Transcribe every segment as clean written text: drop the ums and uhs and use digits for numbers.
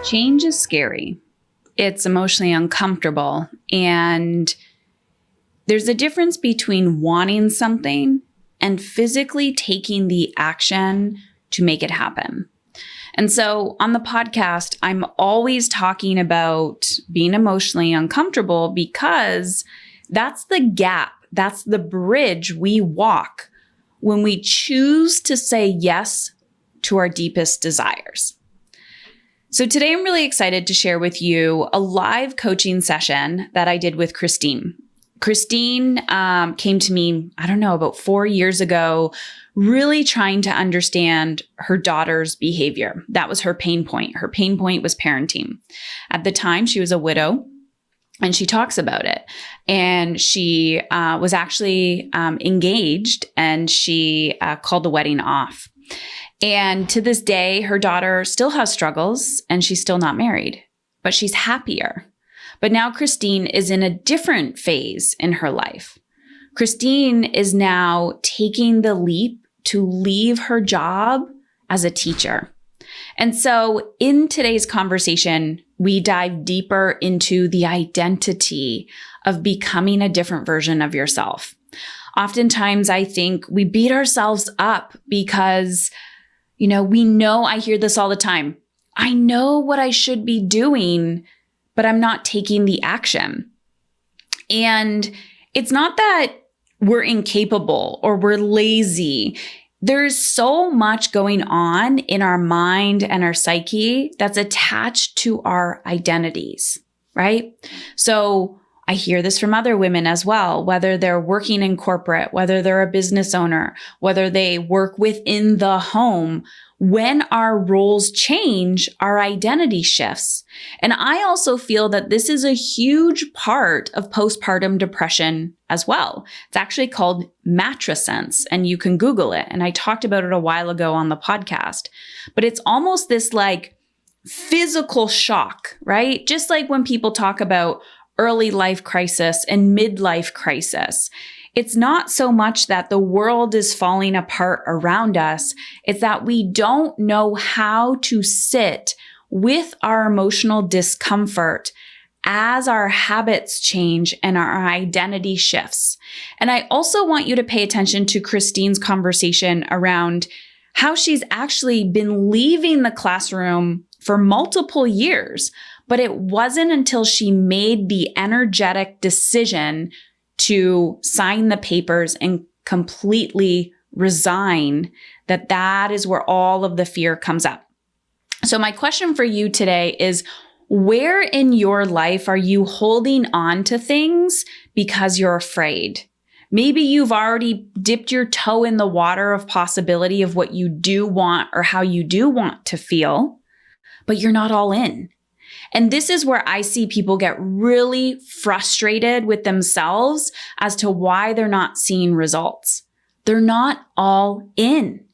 Change is scary. It's emotionally uncomfortable. And there's a difference between wanting something and physically taking the action to make it happen. And so on the podcast, I'm always talking about being emotionally uncomfortable because that's the gap, that's the bridge we walk when we choose to say yes to our deepest desires. So today I'm really excited to share with you a live coaching session that I did with Christine. Christine came to me, about 4 years ago, really trying to understand her daughter's behavior. That was her pain point. Her pain point was parenting. At the time, she was a widow, and she talks about it. And she was actually engaged, and she called the wedding off. And to this day, her daughter still has struggles, and she's still not married, but she's happier. But now Christine is in a different phase in her life. Christine is now taking the leap to leave her job as a teacher. And so in today's conversation, we dive deeper into the identity of becoming a different version of yourself. Oftentimes, I think we beat ourselves up because, we know, I hear this all the time. I know what I should be doing, but I'm not taking the action. And it's not that we're incapable or we're lazy. There's so much going on in our mind and our psyche that's attached to our identities, right? So I hear this from other women as well, whether they're working in corporate, whether they're a business owner, whether they work within the home. When our roles change, our identity shifts. And I also feel that this is a huge part of postpartum depression as well. It's actually called matrescence, and you can Google it. And I talked about it a while ago on the podcast. But it's almost this like physical shock, right? Just like when people talk about early life crisis and midlife crisis. It's not so much that the world is falling apart around us. It's that we don't know how to sit with our emotional discomfort as our habits change and our identity shifts. And I also want you to pay attention to Christine's conversation around how she's actually been leaving the classroom for multiple years, but it wasn't until she made the energetic decision to sign the papers and completely resign that is where all of the fear comes up. So my question for you today is, where in your life are you holding on to things because you're afraid? Maybe you've already dipped your toe in the water of possibility of what you do want or how you do want to feel, but you're not all in. And this is where I see people get really frustrated with themselves as to why they're not seeing results. They're not all in.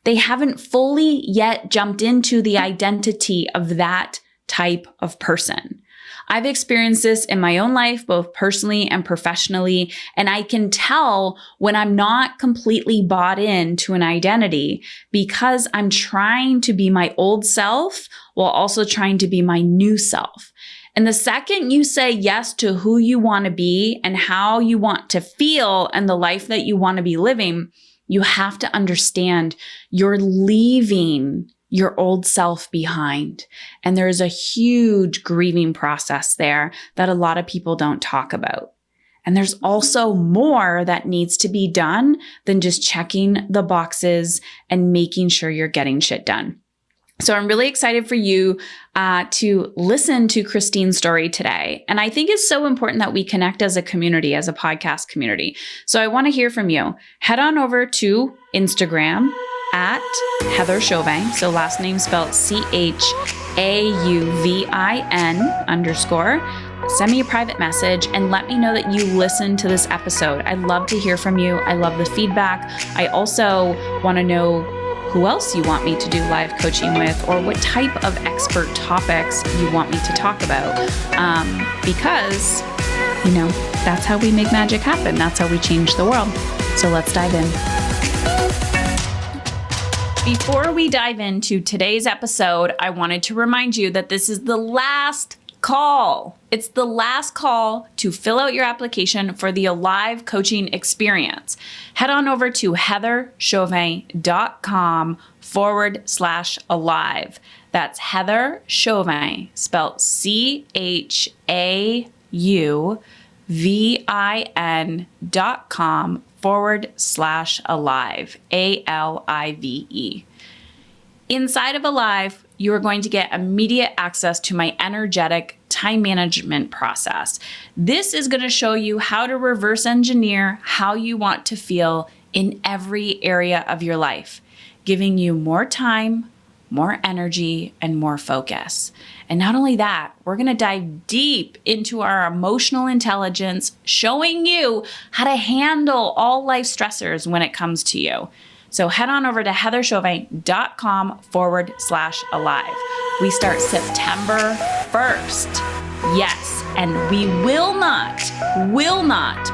They haven't fully yet jumped into the identity of that type of person. I've experienced this in my own life, both personally and professionally, and I can tell when I'm not completely bought into an identity because I'm trying to be my old self while also trying to be my new self. And the second you say yes to who you want to be and how you want to feel and the life that you want to be living, you have to understand you're leaving your old self behind. And there is a huge grieving process there that a lot of people don't talk about. And there's also more that needs to be done than just checking the boxes and making sure you're getting shit done. So I'm really excited for you to listen to Christine's story today. And I think it's so important that we connect as a community, as a podcast community. So I want to hear from you. Head on over to Instagram at Heather Chauvin. So last name spelled CHAUVIN _ Send me a private message and let me know that you listened to this episode. I'd love to hear from you. I love the feedback. I also want to know who else you want me to do live coaching with, or what type of expert topics you want me to talk about. Because, that's how we make magic happen. That's how we change the world. So let's dive in. Before we dive into today's episode, I wanted to remind you that this is the last call. It's the last call to fill out your application for the Alive coaching experience. Head on over to heatherchauvin.com/alive. That's Heather Chauvin, spelled CHAUVIN.com/alive, ALIVE. Inside of Alive, you are going to get immediate access to my energetic time management process. This is going to show you how to reverse engineer how you want to feel in every area of your life, giving you more time, more energy, and more focus. And not only that, we're going to dive deep into our emotional intelligence, showing you how to handle all life stressors when it comes to you. So head on over to heatherchauvin.com/alive. We start September 1st. Yes, and we will not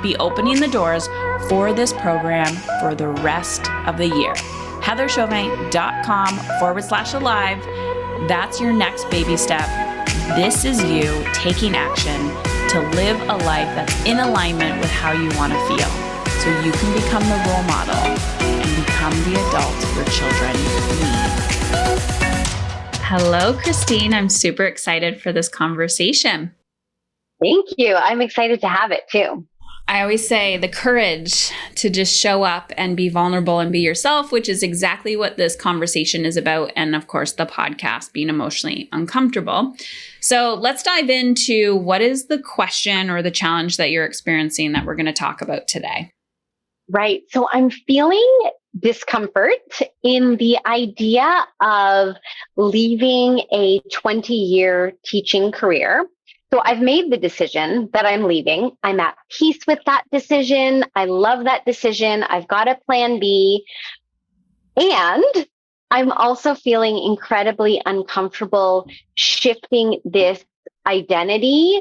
be opening the doors for this program for the rest of the year. heatherchauvin.com/alive. That's your next baby step. This is you taking action to live a life that's in alignment with how you want to feel, so you can become the role model and become the adult your children need. Hello, Christine. I'm super excited for this conversation. Thank you. I'm excited to have it too. I always say the courage to just show up and be vulnerable and be yourself, which is exactly what this conversation is about. And of course, the podcast, being emotionally uncomfortable. So let's dive into what is the question or the challenge that you're experiencing that we're going to talk about today. Right. So I'm feeling discomfort in the idea of leaving a 20-year teaching career. So I've made the decision that I'm leaving. I'm at peace with that decision. I love that decision. I've got a plan B. And I'm also feeling incredibly uncomfortable shifting this identity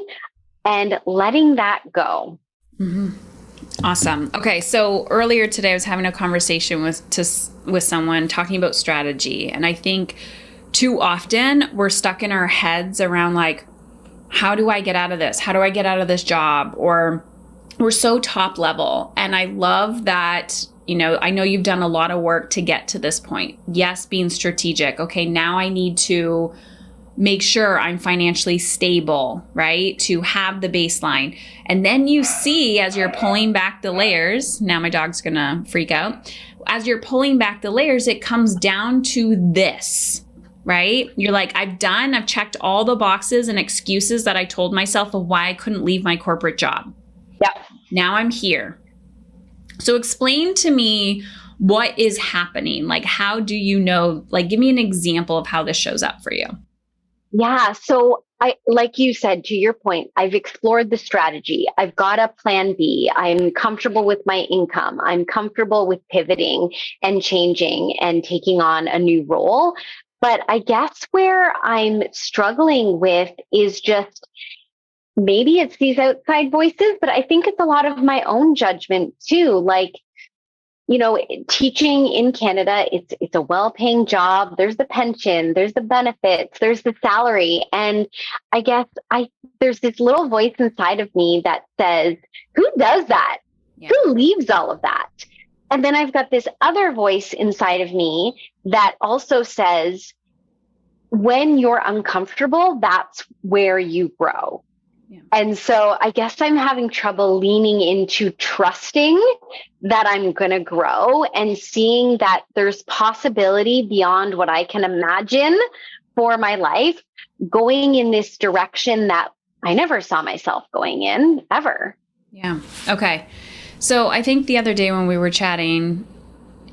and letting that go. Mm-hmm. Awesome. Okay. So earlier today, I was having a conversation with someone talking about strategy. And I think too often we're stuck in our heads around like, how do I get out of this? How do I get out of this job? Or we're so top level. And I love that, I know you've done a lot of work to get to this point. Yes, being strategic. Okay, now I need to make sure I'm financially stable, right? To have the baseline. And then you see, as you're pulling back the layers, now my dog's gonna freak out. As you're pulling back the layers, it comes down to this. Right? You're like, I've checked all the boxes and excuses that I told myself of why I couldn't leave my corporate job. Yep. Now I'm here. So explain to me what is happening. Like, how do you know, like, give me an example of how this shows up for you. Yeah. So like you said, to your point, I've explored the strategy. I've got a plan B. I'm comfortable with my income. I'm comfortable with pivoting and changing and taking on a new role. But I guess where I'm struggling with is just, maybe it's these outside voices, but I think it's a lot of my own judgment too. Like, teaching in Canada, it's a well-paying job. There's the pension, there's the benefits, there's the salary. And I guess there's this little voice inside of me that says, who does that? Yeah. Who leaves all of that? And then I've got this other voice inside of me that also says, when you're uncomfortable, that's where you grow. Yeah. And so I guess I'm having trouble leaning into trusting that I'm going to grow and seeing that there's possibility beyond what I can imagine for my life, going in this direction that I never saw myself going in ever. Yeah. Okay. So I think the other day when we were chatting,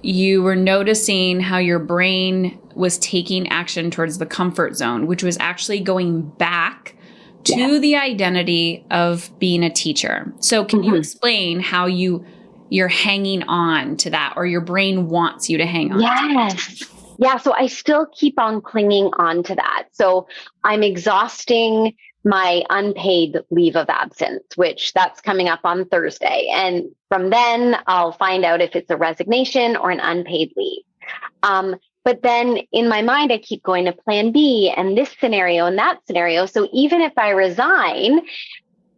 you were noticing how your brain was taking action towards the comfort zone, which was actually going back to the identity of being a teacher. So can you explain how you're hanging on to that, or your brain wants you to hang on? Yes. Yeah. So I still keep on clinging on to that. So I'm exhausting my unpaid leave of absence, which that's coming up on Thursday. And from then I'll find out if it's a resignation or an unpaid leave. But then in my mind, I keep going to plan B and this scenario and that scenario. So even if I resign,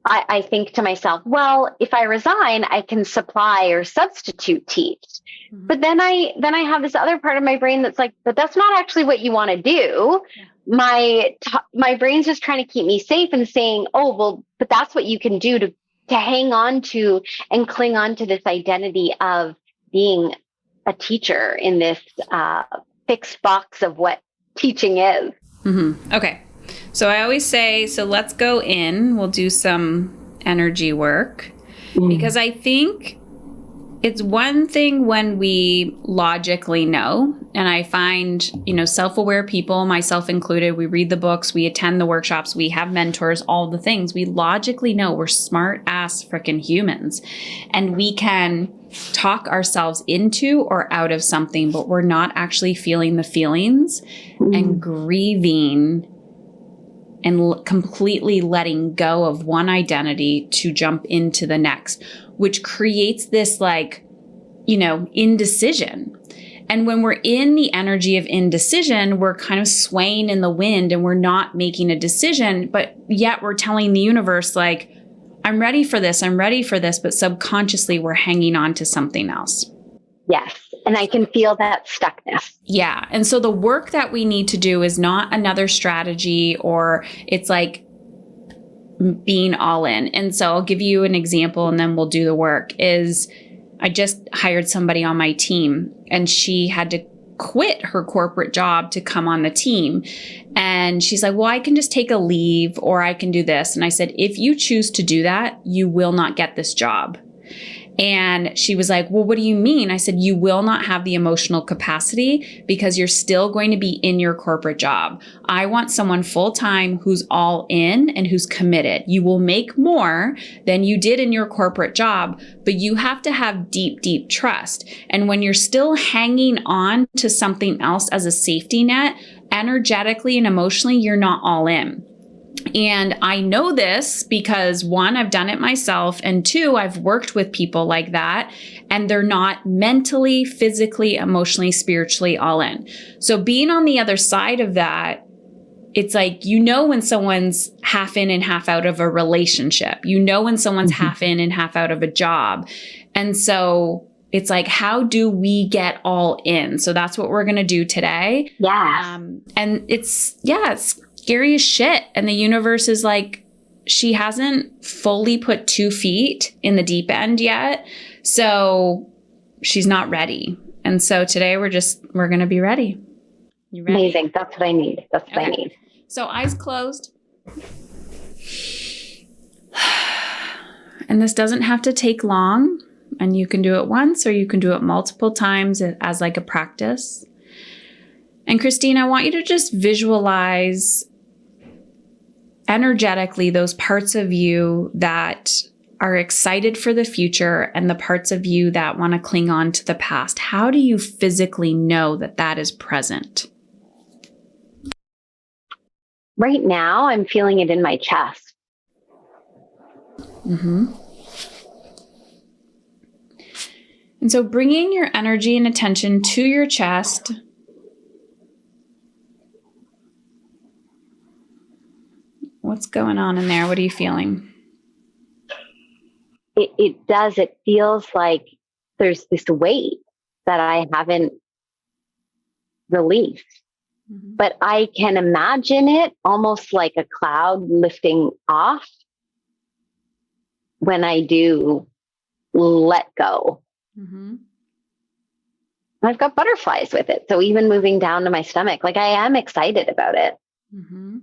I think to myself, well, if I resign, I can supply or substitute teach. Mm-hmm. But then I have this other part of my brain that's like, but that's not actually what you want to do. Yeah. My brain's just trying to keep me safe and saying, oh, well, but that's what you can do to hang on to and cling on to this identity of being a teacher in this fixed box of what teaching is. Mm-hmm. Okay. So I always say, so let's go in, we'll do some energy work, because I think it's one thing when we logically know, and I find, self-aware people, myself included, we read the books, we attend the workshops, we have mentors, all the things. We logically know we're smart ass freaking humans, and we can talk ourselves into or out of something, but we're not actually feeling the feelings and grieving and completely letting go of one identity to jump into the next, which creates this indecision. And when we're in the energy of indecision, we're kind of swaying in the wind and we're not making a decision, but yet we're telling the universe, like, I'm ready for this, but subconsciously we're hanging on to something else. Yes. And I can feel that stuckness. Yeah. And so the work that we need to do is not another strategy, or it's like being all in. And so I'll give you an example and then we'll do the work. Is I just hired somebody on my team and she had to quit her corporate job to come on the team. And she's like, well, I can just take a leave or I can do this. And I said, if you choose to do that, you will not get this job. And she was like, well, what do you mean? I said, you will not have the emotional capacity because you're still going to be in your corporate job. I want someone full-time who's all in and who's committed. You will make more than you did in your corporate job, but you have to have deep, deep trust. And when you're still hanging on to something else as a safety net, energetically and emotionally, you're not all in. And I know this because 1, I've done it myself, and 2, I've worked with people like that, and they're not mentally, physically, emotionally, spiritually all in. So being on the other side of that, it's like, when someone's half in and half out of a relationship, when someone's half in and half out of a job. And so it's like, how do we get all in? So that's what we're going to do today. Yeah. And it's scary as shit. And the universe is like, she hasn't fully put 2 feet in the deep end yet. So she's not ready. And so today we're going to be ready. You ready? Amazing. That's what I need. That's what I need. So eyes closed. And this doesn't have to take long. And you can do it once or you can do it multiple times as like a practice. And Christine, I want you to just visualize energetically those parts of you that are excited for the future and the parts of you that want to cling on to the past. How do you physically know that that is present? Right now, I'm feeling it in my chest. Mm-hmm. And so bringing your energy and attention to your chest, what's going on in there? What are you feeling? It does. It feels like there's this weight that I haven't released. Mm-hmm. But I can imagine it almost like a cloud lifting off when I do let go. Mm-hmm. I've got butterflies with it. So even moving down to my stomach, like I am excited about it. Mm-hmm.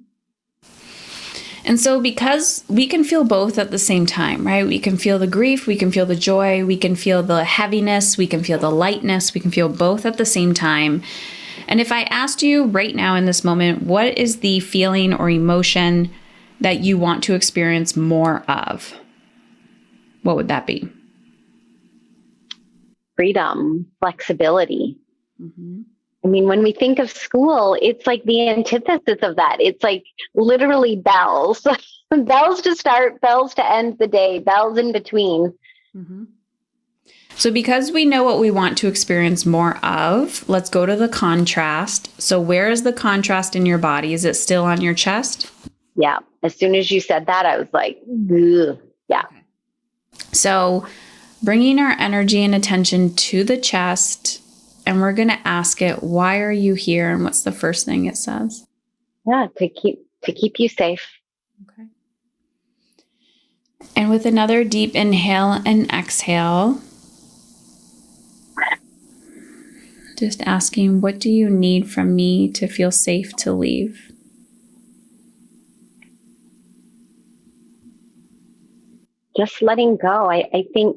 And so because we can feel both at the same time, right? We can feel the grief, we can feel the joy, we can feel the heaviness, we can feel the lightness, we can feel both at the same time. And if I asked you right now in this moment, what is the feeling or emotion that you want to experience more of? What would that be? Freedom, flexibility. Mm-hmm. I mean, when we think of school, it's like the antithesis of that. It's like literally bells, bells to start, bells to end the day, bells in between. Mm-hmm. So because we know what we want to experience more of, let's go to the contrast. So where is the contrast in your body? Is it still on your chest? Yeah. As soon as you said that, I was like, ugh. Yeah. So bringing our energy and attention to the chest, and we're going to ask it, why are you here? And what's the first thing it says? Yeah. To keep you safe. Okay. And with another deep inhale and exhale, just asking, what do you need from me to feel safe to leave? Just letting go. I think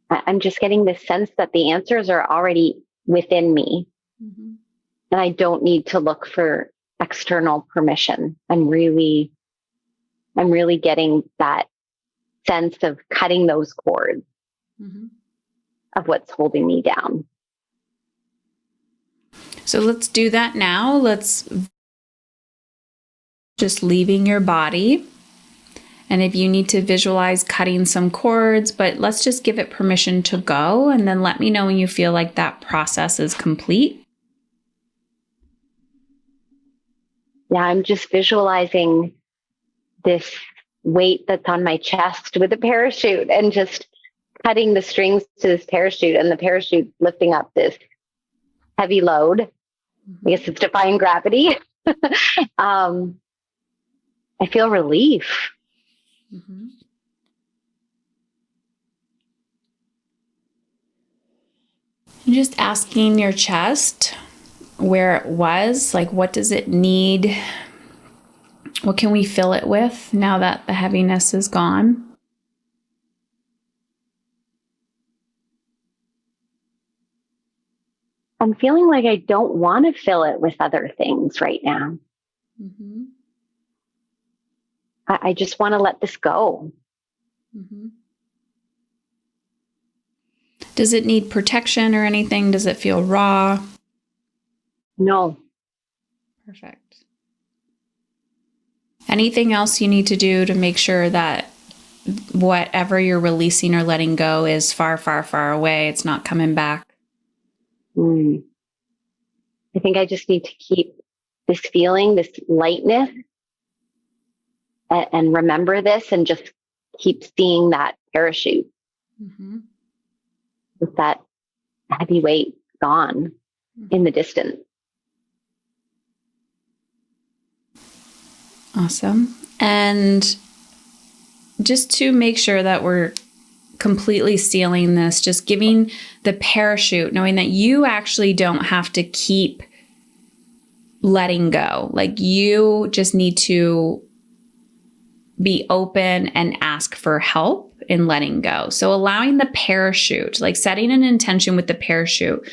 I'm just getting this sense that the answers are already within me. Mm-hmm. And I don't need to look for external permission. I'm really getting that sense of cutting those cords mm-hmm. of what's holding me down. So let's do that now. Let's just leaving your body. And if you need to visualize cutting some cords, but let's just give it permission to go. And then let me know when you feel like that process is complete. Yeah, I'm just visualizing this weight that's on my chest with a parachute and just cutting the strings to this parachute and the parachute lifting up this heavy load. I guess it's defying gravity. I feel relief. Mm-hmm. Just asking your chest where it was, like what does it need? What can we fill it with now that the heaviness is gone? I'm feeling like I don't want to fill it with other things right now. Mm-hmm. I just want to let this go. Mm-hmm. Does it need protection or anything? Does it feel raw? No. Perfect. Anything else you need to do to make sure that whatever you're releasing or letting go is far, far, far away? It's not coming back. I think I just need to keep this feeling, this lightness, and remember this and just keep seeing that parachute mm-hmm. with that heavy weight gone in the distance. Awesome. And just to make sure that we're completely sealing this, just giving the parachute, knowing that you actually don't have to keep letting go. Like you just need to be open and ask for help in letting go. So allowing the parachute, like setting an intention with the parachute.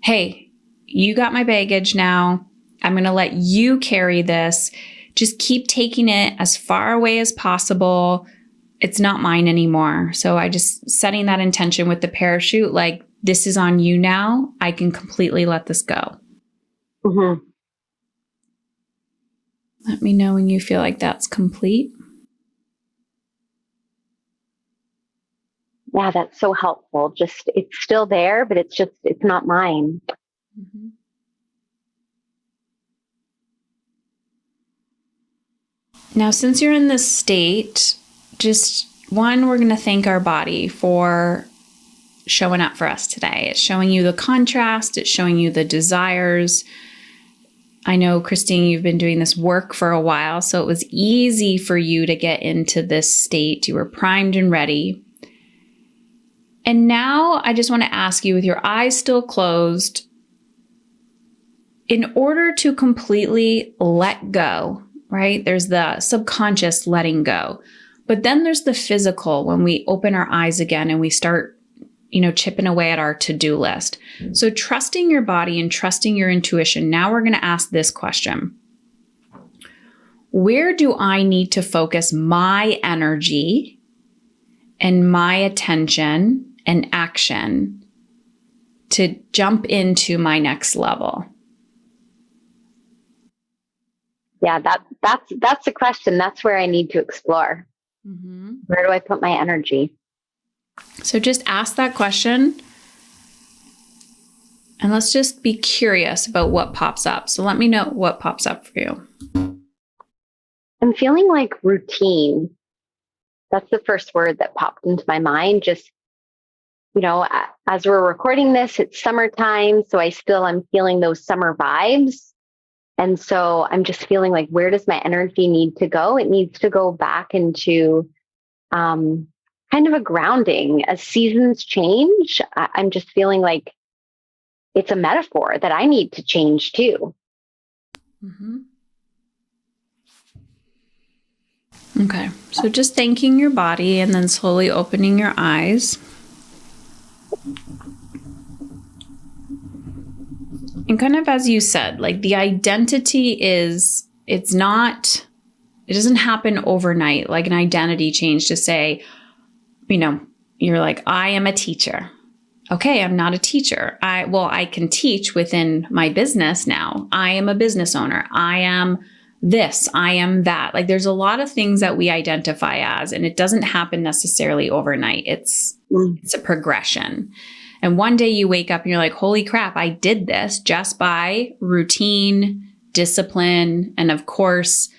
Hey, you got my baggage now. I'm going to let you carry this. Just keep taking it as far away as possible. It's not mine anymore. So I just setting that intention with the parachute, like this is on you now. I can completely let this go. Mm-hmm. Let me know when you feel like that's complete. Yeah, that's so helpful. Just, it's still there, but it's not mine. Mm-hmm. Now, since you're in this state, just one, we're going to thank our body for showing up for us today. It's showing you the contrast. It's showing you the desires. I know, Christine, you've been doing this work for a while, so it was easy for you to get into this state. You were primed and ready. And now I just want to ask you, with your eyes still closed, in order to completely let go, right? There's the subconscious letting go, but then there's the physical when we open our eyes again and we start, chipping away at our to-do list. So trusting your body and trusting your intuition. Now we're going to ask this question. Where do I need to focus my energy and my attention and action to jump into my next level? Yeah, that's the question. That's where I need to explore. Mm-hmm. Where do I put my energy? So just ask that question and let's just be curious about what pops up. So let me know what pops up for you. I'm feeling like routine. That's the first word that popped into my mind. Just, as we're recording this, it's summertime. So I'm feeling those summer vibes. And so I'm just feeling like, where does my energy need to go? It needs to go back into kind of a grounding. As seasons change, I'm just feeling like it's a metaphor that I need to change too. Mm-hmm. Okay, so just thanking your body and then slowly opening your eyes. And kind of as you said, like the identity it doesn't happen overnight, like an identity change to say, you're like, I am a teacher. Okay, I'm not a teacher. I can teach within my business now. I am a business owner. I am this, I am that. Like there's a lot of things that we identify as, and it doesn't happen necessarily overnight. It's a progression. And one day you wake up and you're like, holy crap, I did this just by routine, discipline, and of course,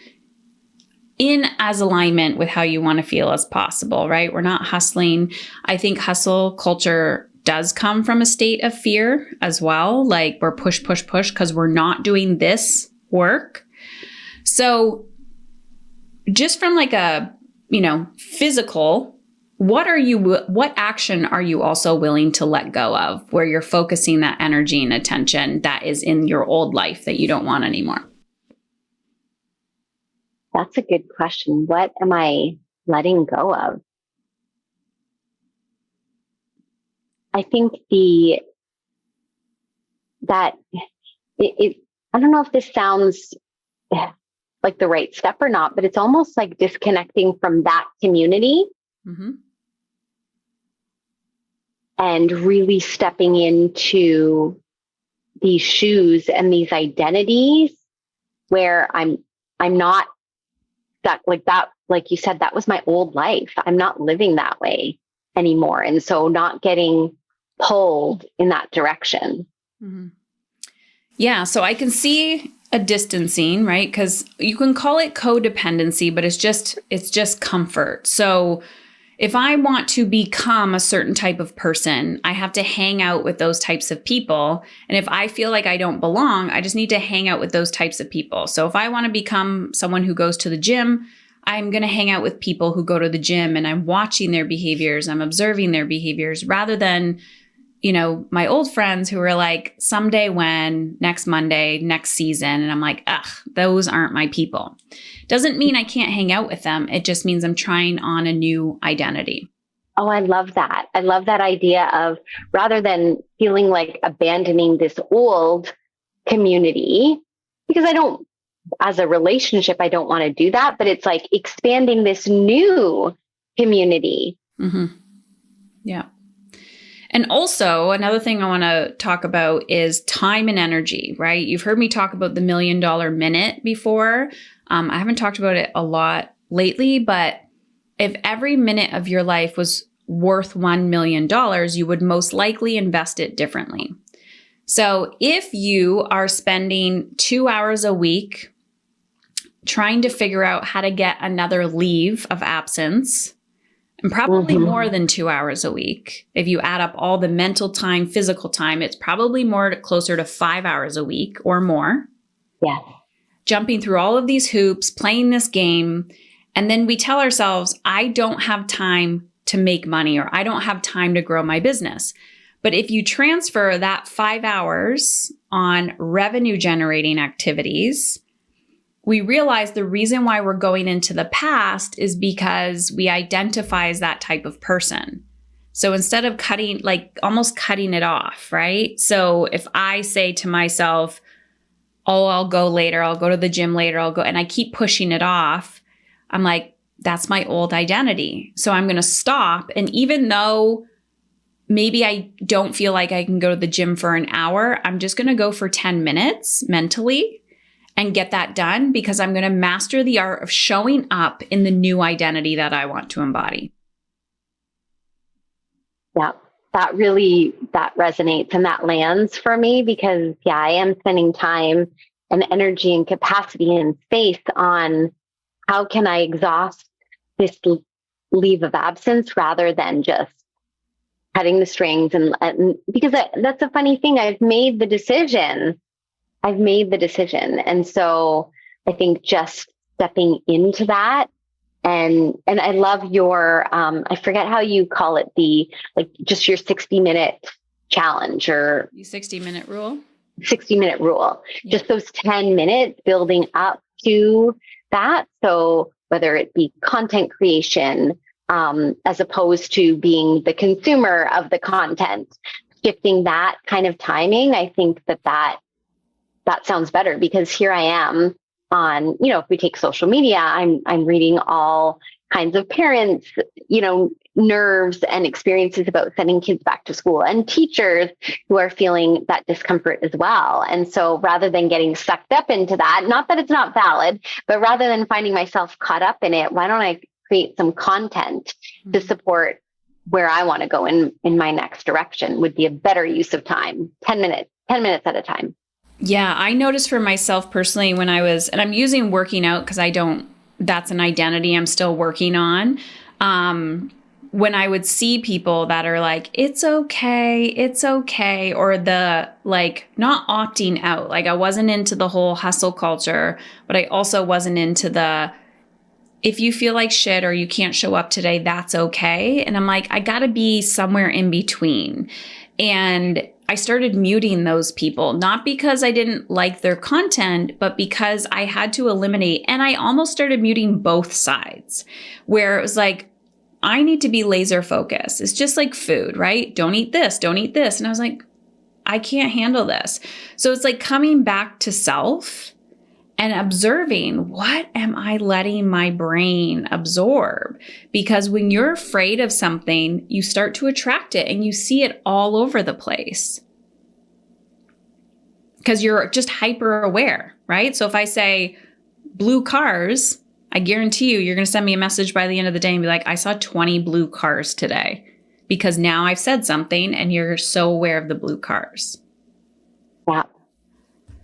in as alignment with how you want to feel as possible, right? We're not hustling. I think hustle culture does come from a state of fear as well. Like we're push because we're not doing this work. So just from like a, physical, what action are you also willing to let go of where you're focusing that energy and attention that is in your old life that you don't want anymore? That's a good question. What am I letting go of? I think I don't know if this sounds like the right step or not, but it's almost like disconnecting from that community mm-hmm. and really stepping into these shoes and these identities where I'm not stuck like that. Like you said, that was my old life. I'm not living that way anymore. And so not getting pulled in that direction. Mm-hmm. Yeah. So I can see a distancing, right? Because you can call it codependency, but it's just comfort. So if I want to become a certain type of person, I have to hang out with those types of people. And if I feel like I don't belong, I just need to hang out with those types of people. So if I want to become someone who goes to the gym, I'm going to hang out with people who go to the gym and I'm watching their behaviors, I'm observing their behaviors rather than, my old friends who were like, someday when, next Monday, next season. And I'm like, ugh, those aren't my people. Doesn't mean I can't hang out with them. It just means I'm trying on a new identity. Oh, I love that. I love that idea of rather than feeling like abandoning this old community, because as a relationship, I don't want to do that, but it's like expanding this new community. Mm-hmm. Yeah. And also another thing I want to talk about is time and energy, right? You've heard me talk about the $1 million minute before. I haven't talked about it a lot lately, but if every minute of your life was worth $1 million, you would most likely invest it differently. So if you are spending 2 hours a week trying to figure out how to get another leave of absence, and probably more than 2 hours a week. If you add up all the mental time, physical time, it's probably closer to 5 hours a week or more. Yeah. Jumping through all of these hoops, playing this game. And then we tell ourselves, I don't have time to make money or I don't have time to grow my business. But if you transfer that 5 hours on revenue generating activities, we realize the reason why we're going into the past is because we identify as that type of person. So instead of almost cutting it off, right? So if I say to myself, oh, I'll go later, I'll go to the gym later, and I keep pushing it off, I'm like, that's my old identity. So I'm going to stop. And even though maybe I don't feel like I can go to the gym for an hour, I'm just going to go for 10 minutes mentally and get that done because I'm going to master the art of showing up in the new identity that I want to embody. Yeah, that resonates and that lands for me because I am spending time and energy and capacity and space on how can I exhaust this leave of absence rather than just cutting the strings. And because that's a funny thing. I've made the decision. And so I think just stepping into that, and I love your, I forget how you call it, just your 60-minute challenge or the 60-minute rule. 60-minute rule, Yeah. Just those 10 minutes building up to that. So whether it be content creation, as opposed to being the consumer of the content, shifting that kind of timing, I think that sounds better because here I am on, if we take social media, I'm reading all kinds of parents, nerves and experiences about sending kids back to school and teachers who are feeling that discomfort as well. And so rather than getting sucked up into that, not that it's not valid, but rather than finding myself caught up in it, why don't I create some content to support where I want to go in my next direction would be a better use of time. 10 minutes at a time. Yeah, I noticed for myself personally when and I'm using working out because that's an identity I'm still working on. When I would see people that are like, it's okay, or the not opting out. Like I wasn't into the whole hustle culture, but I also wasn't into the, if you feel like shit or you can't show up today, that's okay. And I'm like, I gotta be somewhere in between. And I started muting those people, not because I didn't like their content, but because I had to eliminate. And I almost started muting both sides, where it was like, I need to be laser focused. It's just like food, right? Don't eat this, don't eat this. And I was like, I can't handle this. So it's like coming back to self and observing, what am I letting my brain absorb? Because when you're afraid of something, you start to attract it and you see it all over the place. Because you're just hyper aware, right? So if I say blue cars, I guarantee you're going to send me a message by the end of the day and be like, I saw 20 blue cars today. Because now I've said something and you're so aware of the blue cars. Yeah.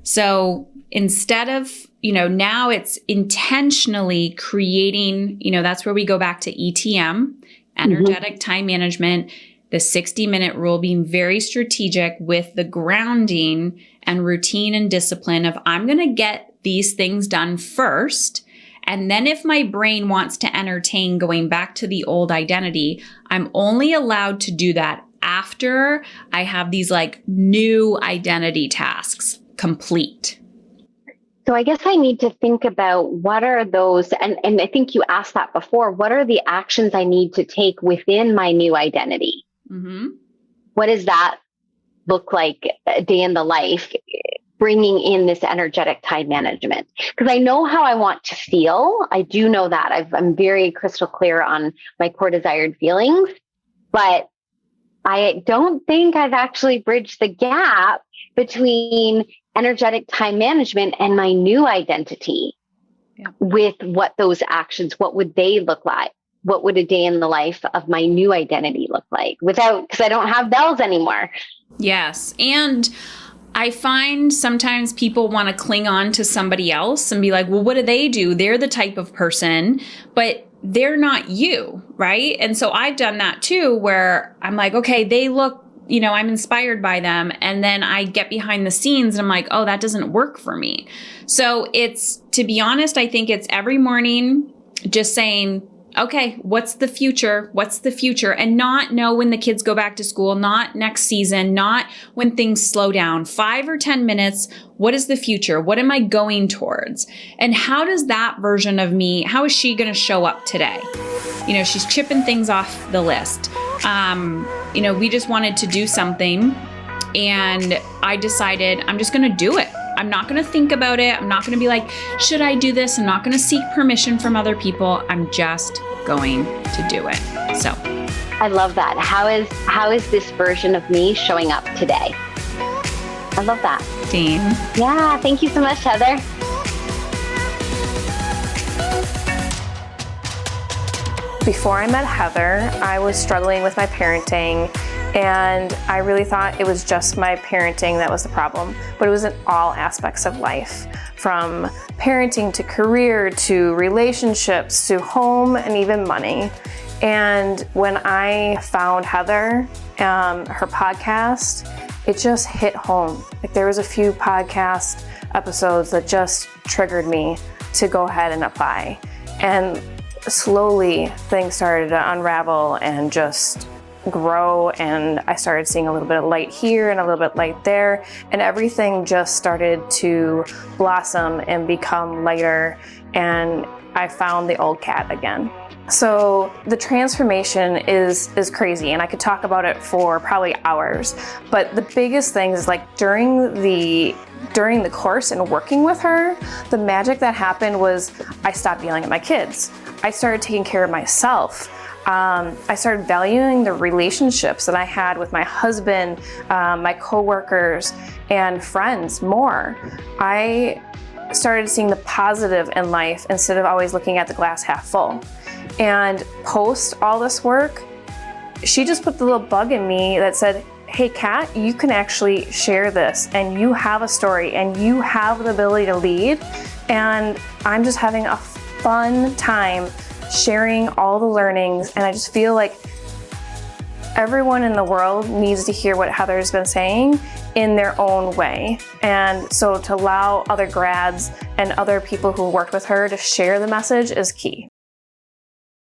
So instead of, now it's intentionally creating, that's where we go back to ETM, energetic time management, the 60-minute rule, being very strategic with the grounding and routine and discipline of I'm going to get these things done first. And then if my brain wants to entertain going back to the old identity, I'm only allowed to do that after I have these new identity tasks complete. So I guess I need to think about what are those, and I think you asked that before, what are the actions I need to take within my new identity? Mm-hmm. What does that look like a day in the life, bringing in this energetic time management? Because I know how I want to feel. I do know that. I'm very crystal clear on my core desired feelings, but I don't think I've actually bridged the gap between energetic time management and my new identity. Yeah. With what those actions, what would they look like? What would a day in the life of my new identity look like because I don't have bells anymore? Yes. And I find sometimes people want to cling on to somebody else and be like, well, what do they do? They're the type of person, but they're not you, right? And so I've done that too, where I'm like, okay, they look, I'm inspired by them. And then I get behind the scenes and I'm like, oh, that doesn't work for me. So to be honest, I think it's every morning just saying, okay, what's the future? What's the future? And not know when the kids go back to school, not next season, not when things slow down. 5 or 10 minutes. What is the future? What am I going towards? And how does that version of me, how is she going to show up today? She's chipping things off the list. We just wanted to do something and I decided I'm just going to do it. I'm not going to think about it. I'm not going to be like, should I do this? I'm not going to seek permission from other people. I'm just going to do it. So I love that. How is this version of me showing up today? I love that. Dean. Yeah. Thank you so much, Heather. Before I met Heather, I was struggling with my parenting And I really thought it was just my parenting that was the problem, but it was in all aspects of life, from parenting to career to relationships to home and even money. And when I found Heather, her podcast, it just hit home. Like, there was a few podcast episodes that just triggered me to go ahead and apply. And slowly things started to unravel and just grow, and I started seeing a little bit of light here and a little bit of light there, and everything just started to blossom and become lighter, and I found the old Kat again. So the transformation is crazy, and I could talk about it for probably hours, but the biggest thing is, like, during the course and working with her, the magic that happened was I stopped yelling at my kids. I started taking care of myself. I started valuing the relationships that I had with my husband, my coworkers, and friends more. I started seeing the positive in life instead of always looking at the glass half full. And post all this work, she just put the little bug in me that said, hey, Kat, you can actually share this, and you have a story, and you have the ability to lead. And I'm just having a fun time sharing all the learnings, and I just feel like everyone in the world needs to hear what Heather's been saying in their own way. And so to allow other grads and other people who worked with her to share the message is key.